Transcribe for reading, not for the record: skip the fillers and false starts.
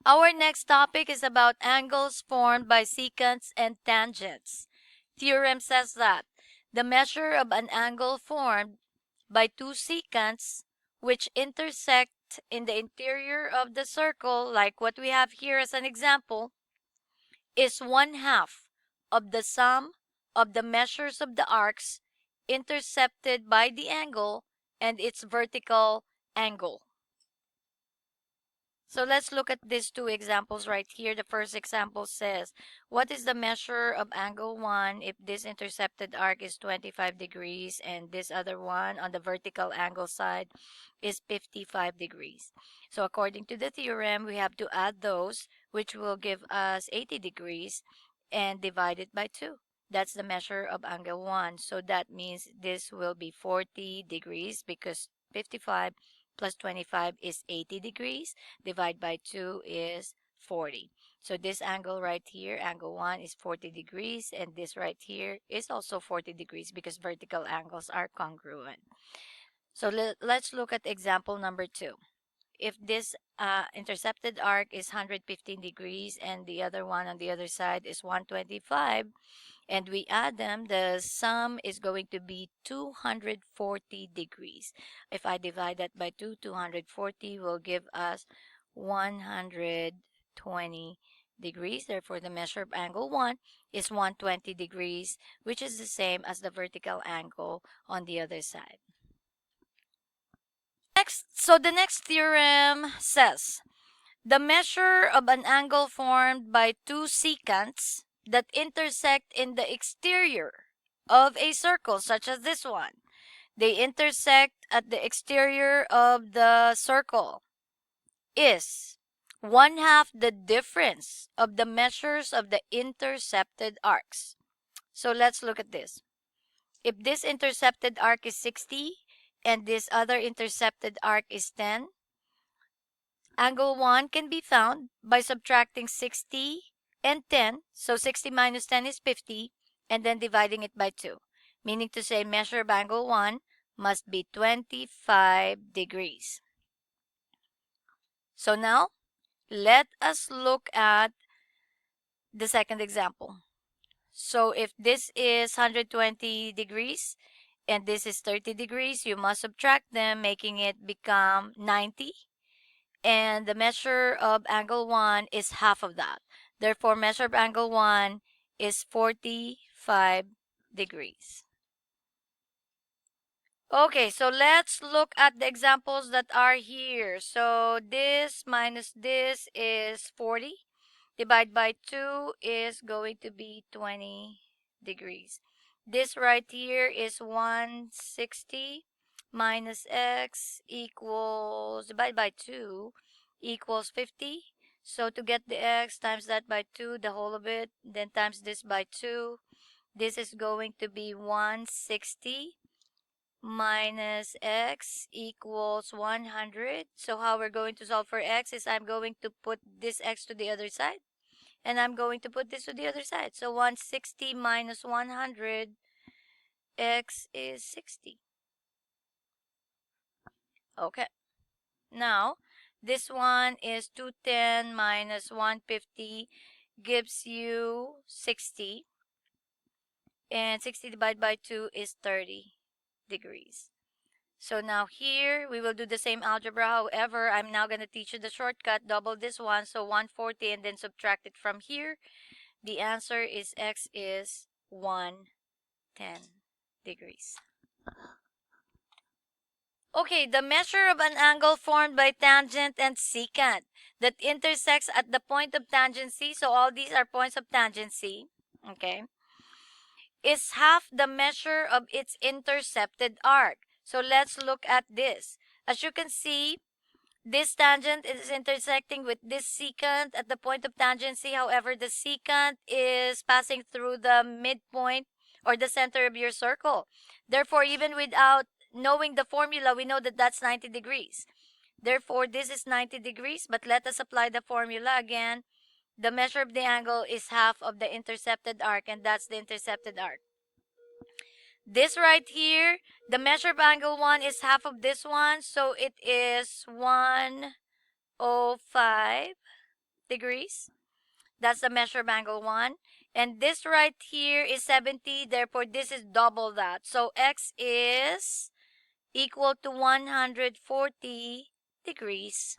Our next topic is about angles formed by secants and tangents. Theorem says that the measure of an angle formed by two secants which intersect in the interior of the circle, like what we have here as an example, is 1/2 of the sum of the measures of the arcs intercepted by the angle and its vertical angle. So let's look at these two examples right here. The first example says, what is the measure of angle 1 if this intercepted arc is 25 degrees and this other one on the vertical angle side is 55 degrees? So according to the theorem, we have to add those, which will give us 80 degrees, and divide it by 2. That's the measure of angle 1. So that means this will be 40 degrees because 55 plus 25 is 80 degrees. Divide by 2 is 40. So this angle right here, angle 1, is 40 degrees. And this right here is also 40 degrees because vertical angles are congruent. So let's look at example number 2. If this intercepted arc is 115 degrees and the other one on the other side is 125, and we add them, the sum is going to be 240 degrees. If I divide that by 2, 240 will give us 120 degrees. Therefore, the measure of angle 1 is 120 degrees, which is the same as the vertical angle on the other side. So the next theorem says, the measure of an angle formed by two secants that intersect in the exterior of a circle, such as this one. They intersect at the exterior of the circle is 1/2 the difference of the measures of the intercepted arcs. So let's look at this. If this intercepted arc is 60 and this other intercepted arc is 10, angle 1 can be found by subtracting 60 and 10. So 60 minus 10 is 50, and then dividing it by 2. Meaning to say measure of angle 1 must be 25 degrees. So now, let us look at the second example. So if this is 120 degrees and this is 30 degrees, you must subtract them, making it become 90. And the measure of angle 1 is half of that. Therefore, measure of angle 1 is 45 degrees. Okay, so let's look at the examples that are here. So this minus this is 40. Divide by 2 is going to be 20 degrees. This right here is 160 minus x equals, divide by 2 equals 50. So to get the x, times that by 2, the whole of it, then times this by 2. This is going to be 160 minus x equals 100. So how we're going to solve for x is I'm going to put this x to the other side. And I'm going to put this to the other side. So 160 minus 100, x is 60. Okay. Now, this one is 210 minus 150 gives you 60. And 60 divided by 2 is 30 degrees. So now here, we will do the same algebra. However, I'm now going to teach you the shortcut. Double this one, so 140, and then subtract it from here. The answer is x is 110 degrees. Okay, the measure of an angle formed by tangent and secant that intersects at the point of tangency, so all these are points of tangency, okay, is half the measure of its intercepted arc. So let's look at this. As you can see, this tangent is intersecting with this secant at the point of tangency. However, the secant is passing through the midpoint or the center of your circle. Therefore, even without knowing the formula, we know that that's 90 degrees. Therefore, this is 90 degrees, but let us apply the formula again. The measure of the angle is half of the intercepted arc, and that's the intercepted arc. This right here, the measure of angle 1 is half of this one, so it is 105. degrees. That's the measure of angle 1. And this right here is 70. Therefore, this is double that. So x is equal to 140 degrees.